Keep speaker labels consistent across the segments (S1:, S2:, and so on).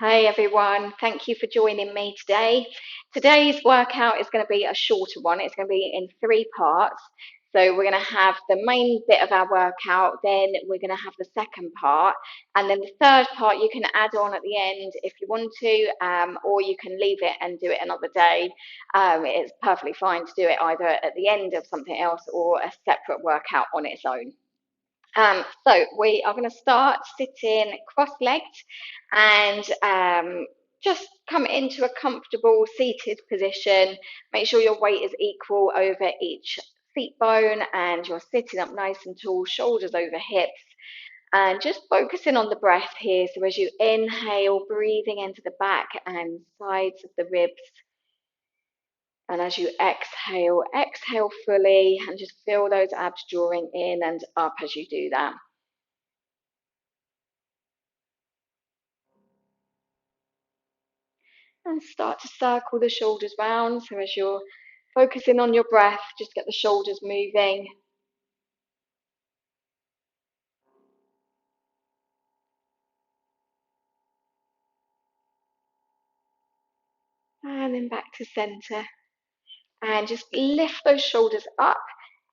S1: Hey everyone, thank you for joining me today. Today's workout is going to be a shorter one. It's going to be in three parts. So we're going to have the main bit of our workout, then we're going to have the second part, and then the third part you can add on at the end if you want to, or you can leave it and do it another day. It's perfectly fine to do it either at the end of something else or a separate workout on its own. So we are going to start sitting cross-legged and just come into a comfortable seated position. Make sure your weight is equal over each seat bone and you're sitting up nice and tall, shoulders over hips. And just focusing on the breath here. So as you inhale, breathing into the back and sides of the ribs. And as you exhale, exhale fully and just feel those abs drawing in and up as you do that. And start to circle the shoulders round. So as you're focusing on your breath, just get the shoulders moving. And then back to center. And just lift those shoulders up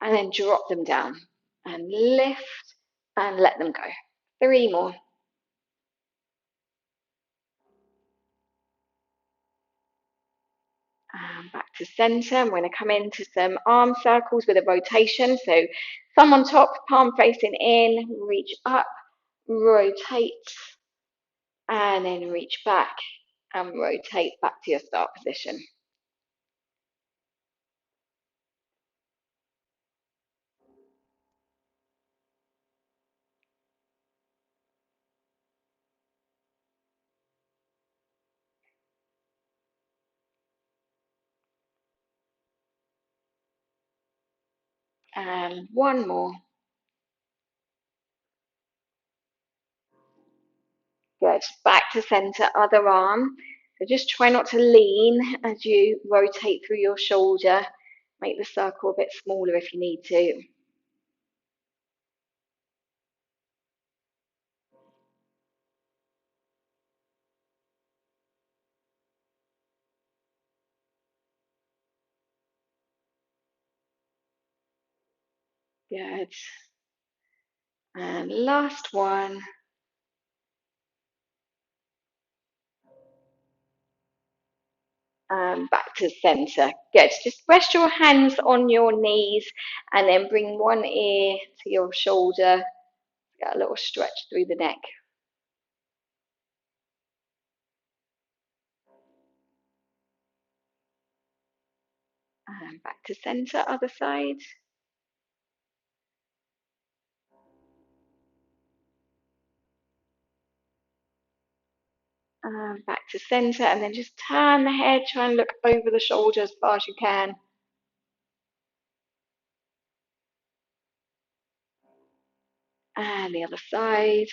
S1: and then drop them down. And lift and let them go. Three more. And back to center. I'm going to come into some arm circles with a rotation. So thumb on top, palm facing in, reach up, rotate, and then reach back and rotate back to your start position. And one more. Good. Back to center, other arm. So just try not to lean as you rotate through your shoulder. Make the circle a bit smaller if you need to. Good. And last one. Back to center. Good. Just rest your hands on your knees and then bring one ear to your shoulder. Get a little stretch through the neck. And back to center, other side. Back to center, and then just turn the head, try and look over the shoulder as far as you can. And the other side.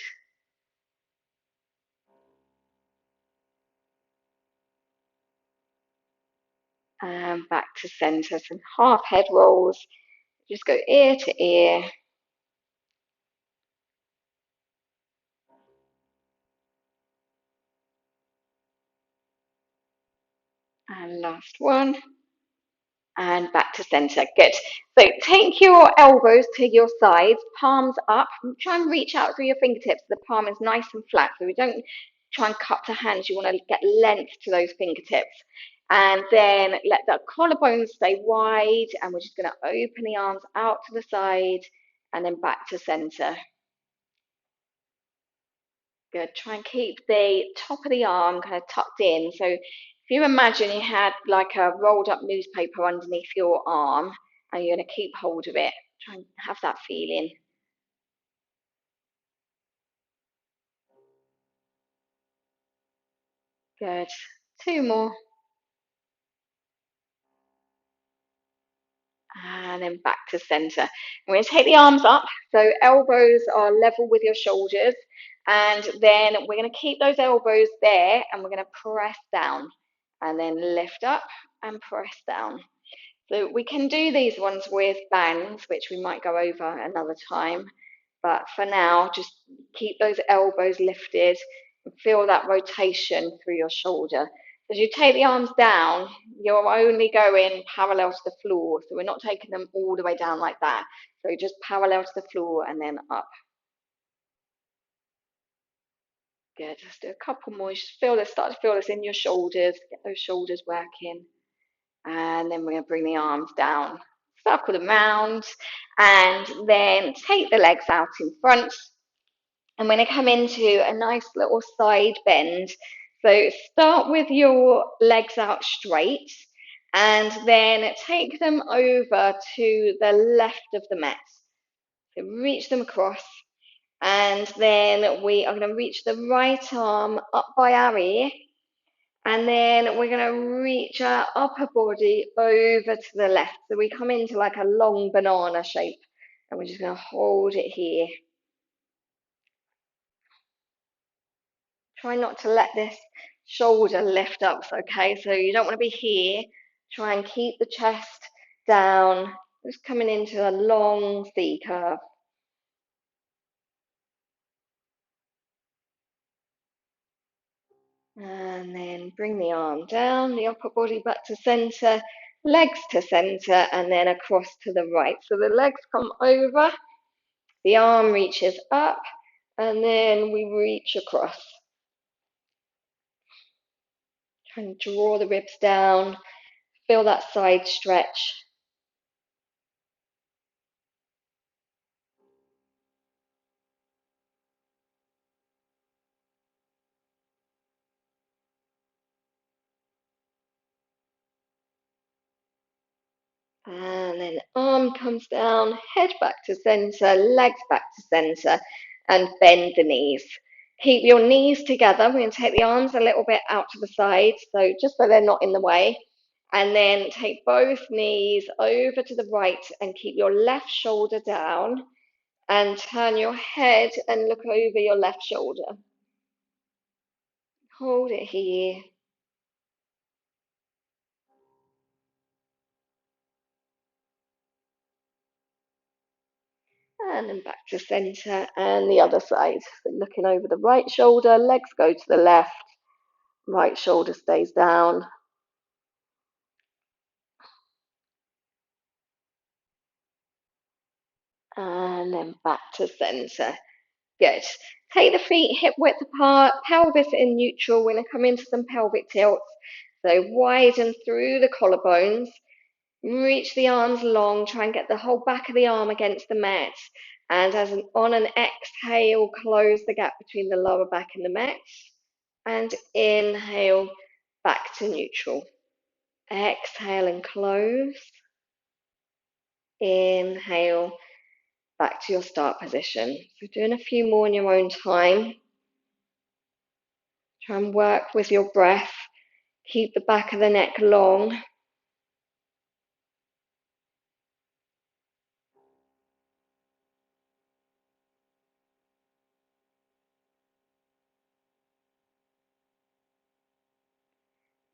S1: And back to center, some half head rolls. Just go ear to ear. And last one. And back to center. Good. So take your elbows to your sides, palms up. Try and reach out through your fingertips. The palm is nice and flat. So we don't try and cup the hands. You want to get length to those fingertips. And then let the collarbones stay wide. And we're just going to open the arms out to the side and then back to center. Good. Try and keep the top of the arm kind of tucked in. So if you imagine you had like a rolled up newspaper underneath your arm and you're going to keep hold of it, try and have that feeling. Good. Two more. And then back to center. And we're going to take the arms up. So elbows are level with your shoulders. And then we're going to keep those elbows there and we're going to press down. And then lift up and press down. So we can do these ones with bands, which we might go over another time. But for now, just keep those elbows lifted. Feel that rotation through your shoulder. As you take the arms down, you're only going parallel to the floor. So we're not taking them all the way down like that. So just parallel to the floor and then up. Good. Let's do a couple more. Just feel this, start to feel this in your shoulders. Get those shoulders working. And then we're going to bring the arms down. Circle them round. And then take the legs out in front. I'm going to come into a nice little side bend. So start with your legs out straight and then take them over to the left of the mat. So reach them across and then we are going to reach the right arm up by our ear and then we're going to reach our upper body over to the left. So we come into like a long banana shape and we're just going to hold it here. Try not to let this shoulder lift up, okay? So you don't want to be here. Try and keep the chest down. Just coming into a long C curve. And then bring the arm down, the upper body back to center, legs to center, and then across to the right. So the legs come over, the arm reaches up, and then we reach across. Try and draw the ribs down, feel that side stretch. And then arm comes down, head back to center, legs back to center, and bend the knees. Keep your knees together. We're going to take the arms a little bit out to the side, so just so they're not in the way. And then take both knees over to the right and keep your left shoulder down and turn your head and look over your left shoulder. Hold it here. And then back to center and the other side. So looking over the right shoulder, legs go to the left, right shoulder stays down. And then back to center. Good. Take the feet hip width apart, pelvis in neutral. We're going to come into some pelvic tilts. So widen through the collarbones. Reach the arms long, try and get the whole back of the arm against the mat. And on an exhale, close the gap between the lower back and the mat. And inhale, back to neutral. Exhale and close. Inhale, back to your start position. So doing a few more in your own time. Try and work with your breath. Keep the back of the neck long.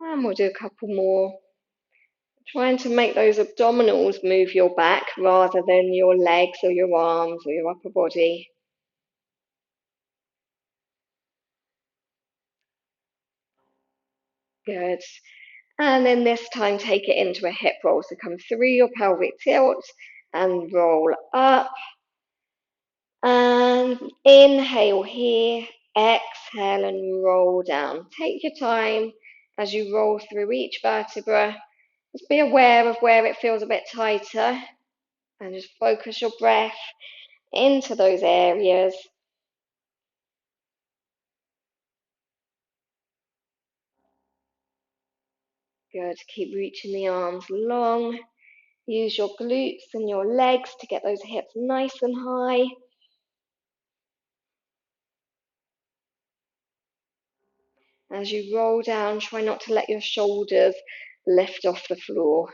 S1: And we'll do a couple more. Trying to make those abdominals move your back rather than your legs or your arms or your upper body. Good. And then this time take it into a hip roll. So come through your pelvic tilt and roll up. And inhale here, exhale and roll down. Take your time as you roll through each vertebra. Just be aware of where it feels a bit tighter and just focus your breath into those areas. Good. Keep reaching the arms long. Use your glutes and your legs to get those hips nice and high. As you roll down, try not to let your shoulders lift off the floor.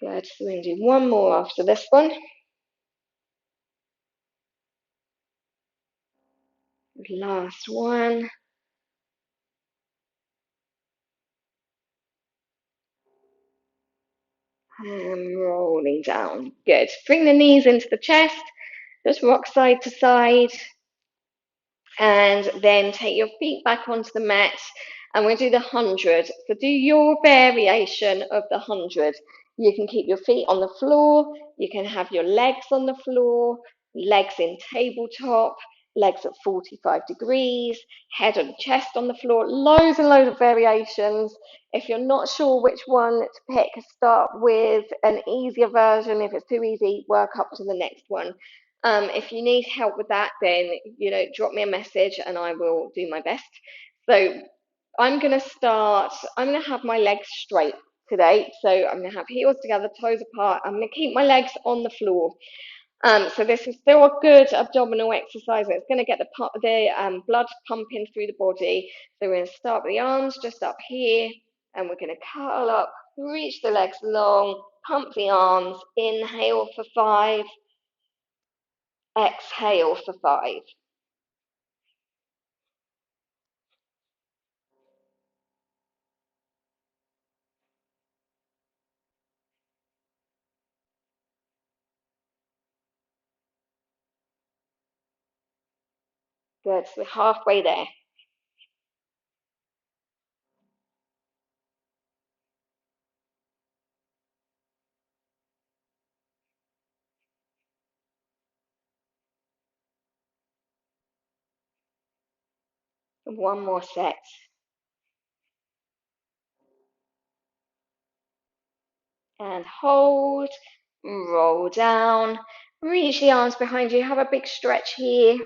S1: Good. So we're going to do one more after this one. Last one. And rolling down. Good. Bring the knees into the chest. Just rock side to side. And then take your feet back onto the mat. And we'll do the 100. So do your variation of the 100. You can keep your feet on the floor. You can have your legs on the floor, legs in tabletop, legs at 45 degrees, head and chest on the floor. Loads and loads of variations. If you're not sure which one to pick, start with an easier version. If it's too easy, work up to the next one. If you need help with that, then drop me a message and I will do my best. So I'm going to have my legs straight today. So I'm going to have heels together, toes apart. I'm going to keep my legs on the floor. So this is still a good abdominal exercise. It's going to get the blood pumping through the body. So we're going to start with the arms just up here, and we're going to curl up, reach the legs long, pump the arms. Inhale for 5. Exhale for 5. Good. So we're halfway there. One more set. And hold. Roll down. Reach the arms behind you. Have a big stretch here.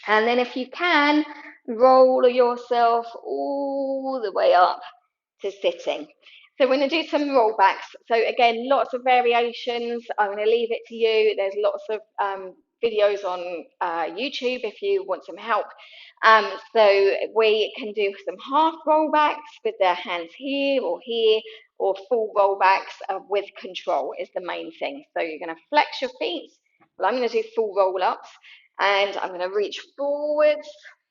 S1: And then if you can, roll yourself all the way up to sitting. So we're going to do some rollbacks. So again, lots of variations. I'm going to leave it to you. There's lots of videos on YouTube if you want some help. So we can do some half rollbacks with their hands here, or full rollbacks with control is the main thing. So you're going to flex your feet. Well, I'm going to do full roll-ups, and I'm going to reach forwards.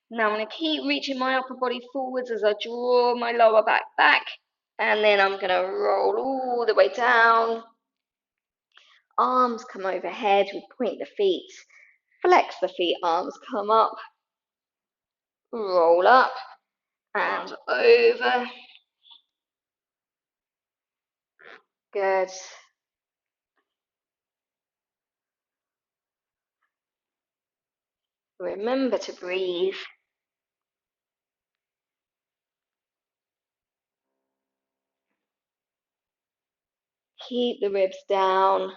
S1: Now I'm going to keep reaching my upper body forwards as I draw my lower back, and then I'm going to roll all the way down. Arms come overhead, we point the feet, flex the feet, arms come up, roll up and over. Good. Remember to breathe. Keep the ribs down.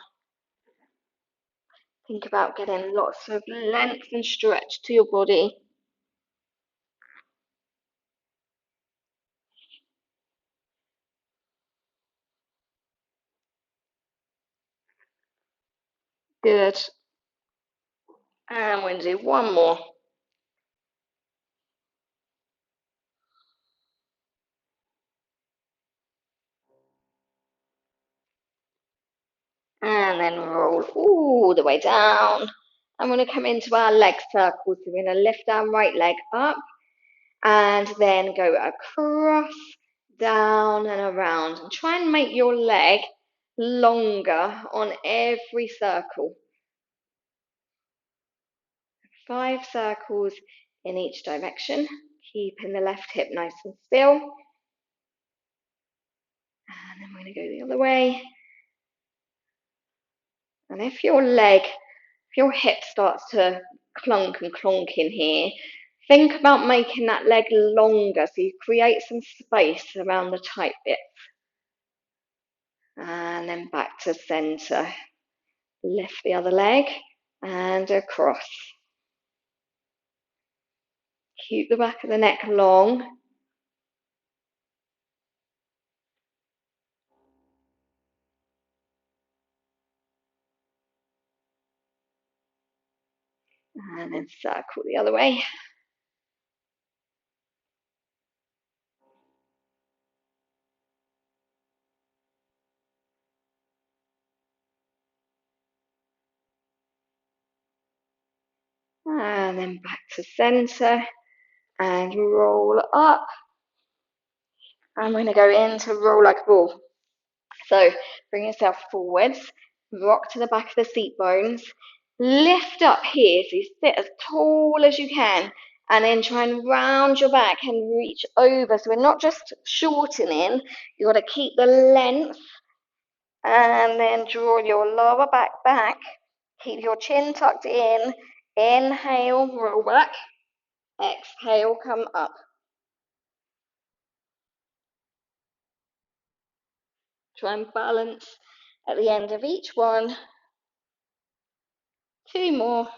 S1: Think about getting lots of length and stretch to your body. Good. And we're going to do one more. And then roll all the way down. I'm going to come into our leg circles. So we're going to lift our right leg up and then go across, down and around. And try and make your leg longer on every circle. 5 circles in each direction, keeping the left hip nice and still. And then we're going to go the other way. And if your hip starts to clunk and clonk in here, think about making that leg longer so you create some space around the tight bits. And then back to center. Lift the other leg and across. Keep the back of the neck long. And then circle the other way. And then back to center and roll up. I'm going to go into roll like a ball. So Bring yourself forwards, rock to the back of the seat bones, lift up here so you sit as tall as you can, and then try and round your back and reach over. So we're not just shortening, you've got to keep the length, and then draw your lower back. Keep your chin tucked in. Inhale, roll back. Exhale, come up. Try and balance at the end of each one. 2 more.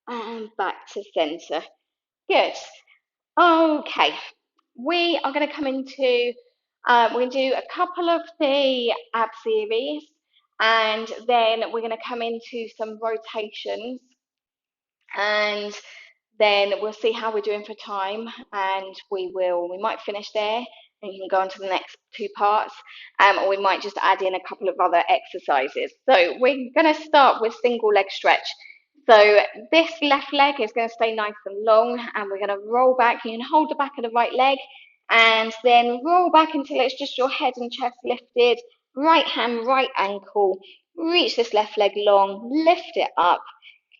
S1: And back to center. Good. Okay. We are going to come into, we're going to do a couple of the ab series, and then we're going to come into some rotations, and then we'll see how we're doing for time, and we might finish there and you can go on to the next 2 parts, or we might just add in a couple of other exercises. So we're going to start with single leg stretch. So this left leg is going to stay nice and long, and we're going to roll back. You can hold the back of the right leg and then roll back until it's just your head and chest lifted. Right hand, right ankle. Reach this left leg long, lift it up.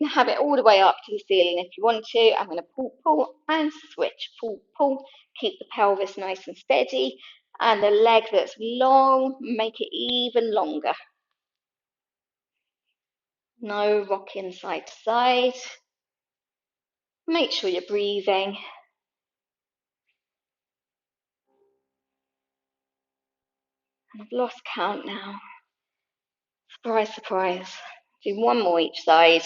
S1: You can have it all the way up to the ceiling if you want to. I'm going to pull, pull, and switch. Pull, pull. Keep the pelvis nice and steady. And the leg that's long, make it even longer. No rocking side to side. Make sure you're breathing. I've lost count now. Surprise, surprise. Do 1 more each side.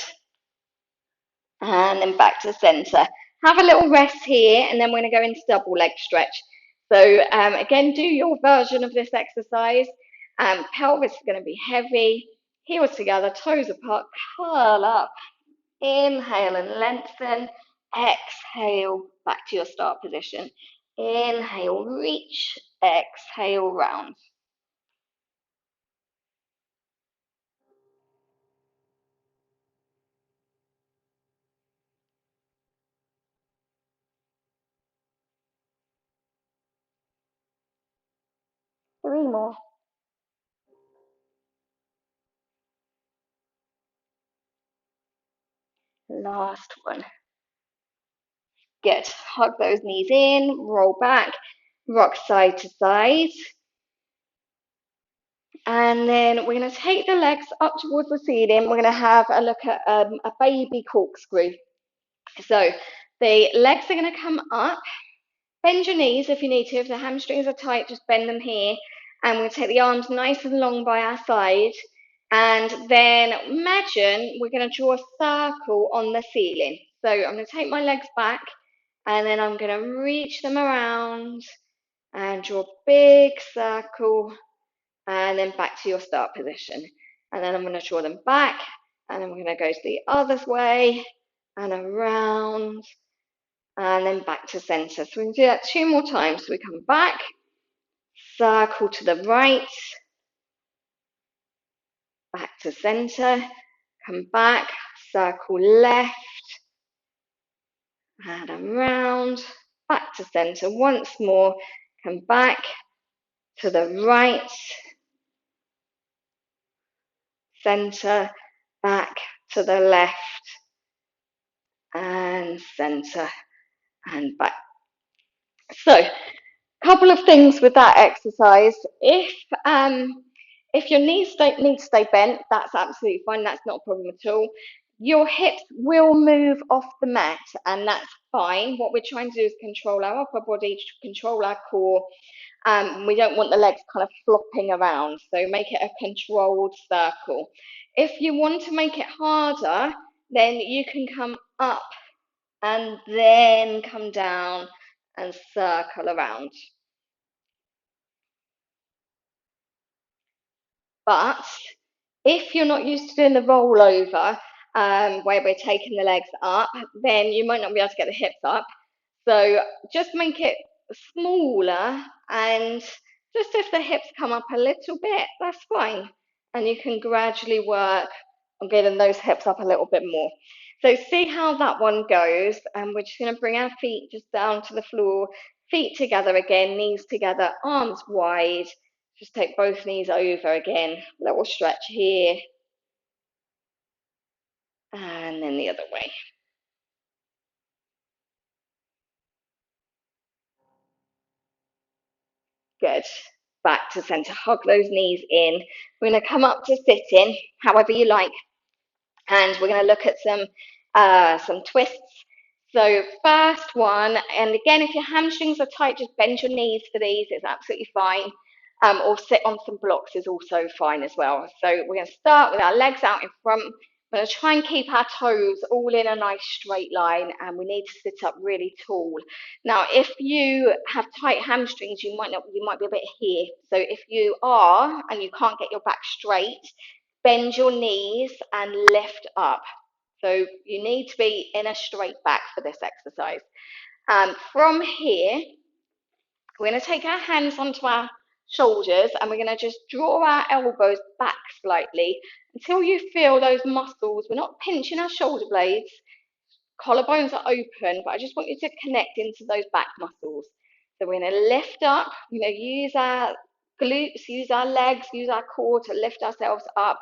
S1: And then back to center. Have a little rest here, and then we're going to go into double leg stretch. So again, do your version of this exercise. Pelvis is going to be heavy. Heels together, toes apart, curl up. Inhale and lengthen. Exhale, back to your start position. Inhale, reach. Exhale, round. Three more. Last one. Good. Hug those knees in, roll back, rock side to side. And then we're going to take the legs up towards the ceiling. We're going to have a look at a baby corkscrew. So the legs are going to come up. Bend your knees if you need to. If the hamstrings are tight, just bend them here. And we're going to take the arms nice and long by our side. And then imagine we're going to draw a circle on the ceiling. So I'm going to take my legs back, and then I'm going to reach them around and draw a big circle, and then back to your start position. And then I'm going to draw them back, and then we're going to go to the other way and around, and then back to center. So we can do that 2 more times. So we come back, circle to the right, back to center, come back, circle left, and around, back to center once more, come back to the right, center, back to the left, and center, and back. So, a couple of things with that exercise. If your knees don't need to stay bent, that's absolutely fine. That's not a problem at all. Your hips will move off the mat, and that's fine. What we're trying to do is control our upper body, control our core. We don't want the legs kind of flopping around, so make it a controlled circle. If you want to make it harder, then you can come up and then come down and circle around. But if you're not used to doing the rollover, where we're taking the legs up, then you might not be able to get the hips up. So just make it smaller, and just if the hips come up a little bit, that's fine. And you can gradually work on getting those hips up a little bit more. So see how that one goes. And we're just going to bring our feet just down to the floor. Feet together again, knees together, arms wide. Just take both knees over again. Little stretch here. And then the other way. Good. Back to center. Hug those knees in. We're going to come up to sitting, however you like. And we're going to look at some twists. So first one, and again, if your hamstrings are tight, just bend your knees for these. It's absolutely fine. Or sit on some blocks is also fine as well. So we're going to start with our legs out in front. We're going to try and keep our toes all in a nice straight line, and we need to sit up really tall. Now, if you have tight hamstrings, you might be a bit here. So if you are and you can't get your back straight, bend your knees and lift up. So you need to be in a straight back for this exercise. From here, we're going to take our hands onto our shoulders and we're going to just draw our elbows back slightly until you feel those muscles. We're not pinching our shoulder blades. Collarbones are open, but I just want you to connect into those back muscles. So we're going to lift up, use our glutes, use our legs, use our core to lift ourselves up.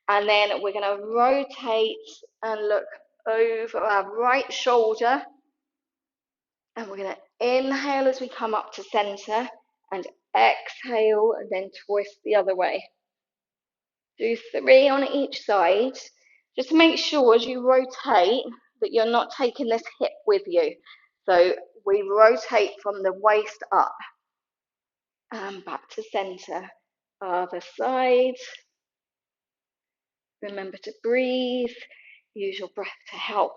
S1: And then we're going to rotate and look over our right shoulder. And we're going to inhale as we come up to center and exhale and then twist the other way. Do 3 on each side. Just to make sure as you rotate that you're not taking this hip with you. So we rotate from the waist up and back to center. Other side. Remember to breathe. Use your breath to help.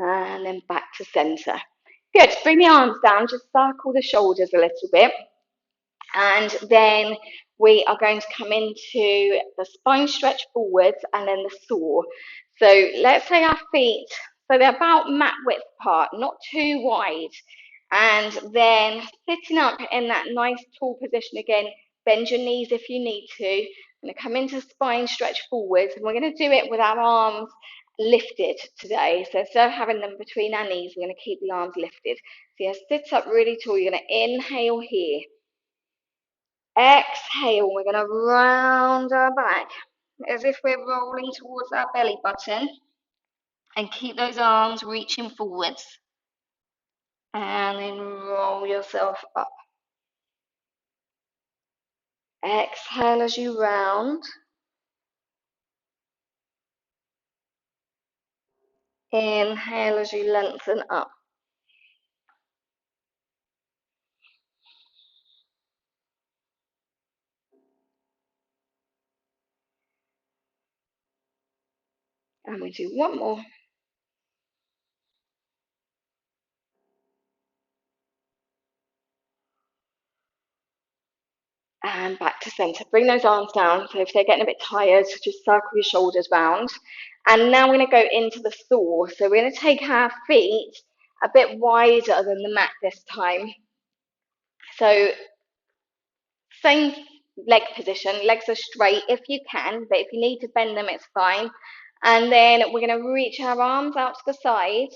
S1: And then back to center. Good. Bring the arms down. Just circle the shoulders a little bit. And then we are going to come into the spine stretch forwards and then the saw. So let's say our feet, so they're about mat width apart, not too wide. And then sitting up in that nice tall position again, bend your knees if you need to. I'm going to come into spine stretch forwards, and we're going to do it with our arms lifted today. So instead of having them between our knees, we're going to keep the arms lifted. So you sit up really tall. You're going to inhale here. Exhale, we're going to round our back as if we're rolling towards our belly button and keep those arms reaching forwards and then roll yourself up. Exhale as you round. Inhale as you lengthen up. And we do one more. And back to center. Bring those arms down. So if they're getting a bit tired, just circle your shoulders round. And now we're going to go into the saw. So we're going to take our feet a bit wider than the mat this time. So same leg position, legs are straight if you can, but if you need to bend them, it's fine. And then we're going to reach our arms out to the side.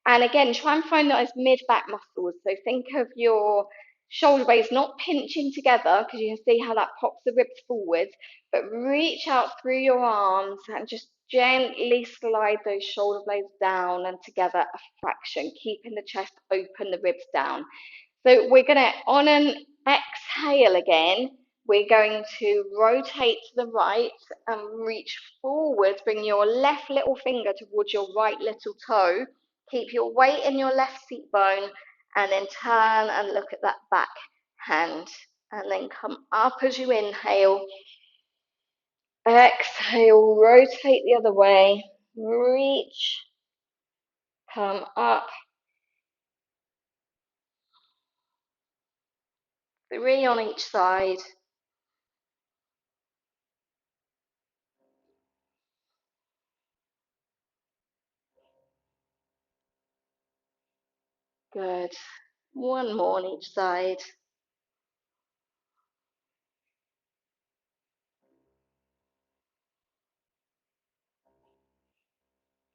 S1: And again, try and find those mid-back muscles. So think of your shoulder blades not pinching together, because you can see how that pops the ribs forward, but reach out through your arms and just gently slide those shoulder blades down and together a fraction, keeping the chest open, the ribs down. So we're going to, on an exhale again, we're going to rotate to the right and reach forward. Bring your left little finger towards your right little toe. Keep your weight in your left seat bone and then turn and look at that back hand. And then come up as you inhale. Exhale, rotate the other way. Reach, come up. 3 on each side. Good. One more on each side.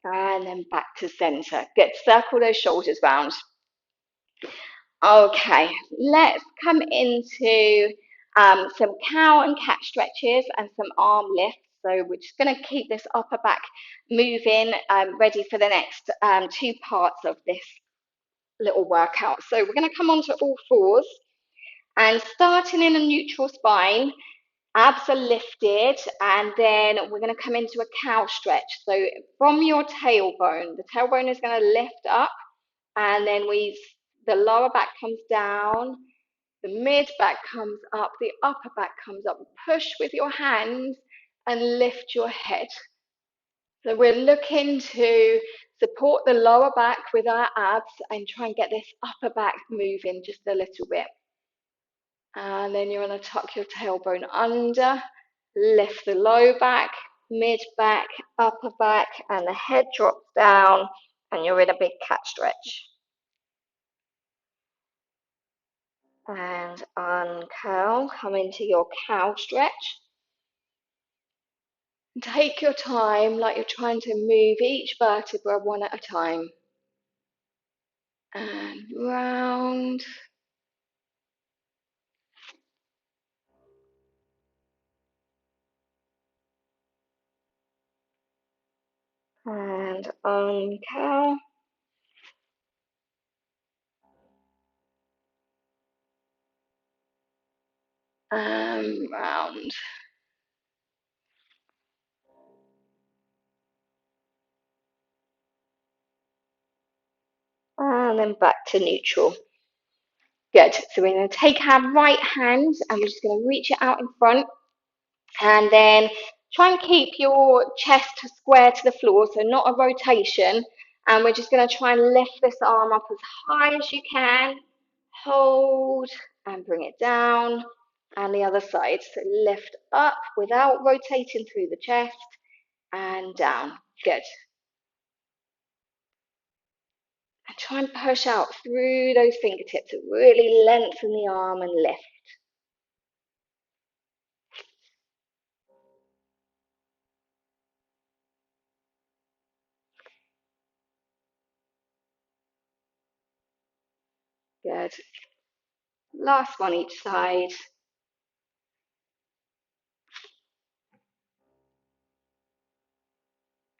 S1: And then back to center. Good. Circle those shoulders round. Okay, let's come into some cow and cat stretches and some arm lifts. So we're just going to keep this upper back moving, ready for the next two parts of this little workout. So we're going to come onto all fours and starting in a neutral spine, abs are lifted, and then we're going to come into a cow stretch. So from your tailbone, the tailbone is going to lift up, and then the lower back comes down, the mid back comes up, the upper back comes up. Push with your hands and lift your head. So we're looking to support the lower back with our abs and try and get this upper back moving just a little bit. And then you're going to tuck your tailbone under, lift the low back, mid back, upper back, and the head drops down, and you're in a big cat stretch. And uncurl, come into your cow stretch. Take your time, like you're trying to move each vertebra one at a time. And round. And uncurl. And round. And then back to neutral. Good. So we're going to take our right hand and we're just going to reach it out in front. And then try and keep your chest square to the floor, so not a rotation. And we're just going to try and lift this arm up as high as you can. Hold and bring it down. And the other side. So lift up without rotating through the chest and down. Good. And try and push out through those fingertips. Really lengthen the arm and lift. Good. Last one each side.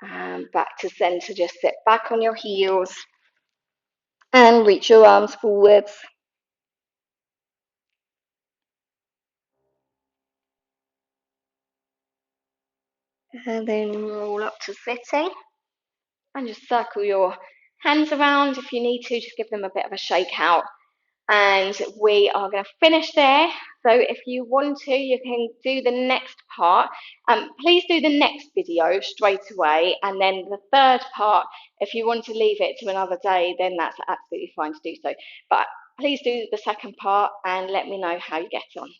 S1: And back to center. Just sit back on your heels and reach your arms forwards. And then roll up to sitting. And just circle your hands around if you need to. Just give them a bit of a shake out. And we are going to finish there. So if you want to, you can do the next part. Please do the next video straight away. And then the third part, if you want to leave it to another day, then that's absolutely fine to do so. But please do the second part and let me know how you get on.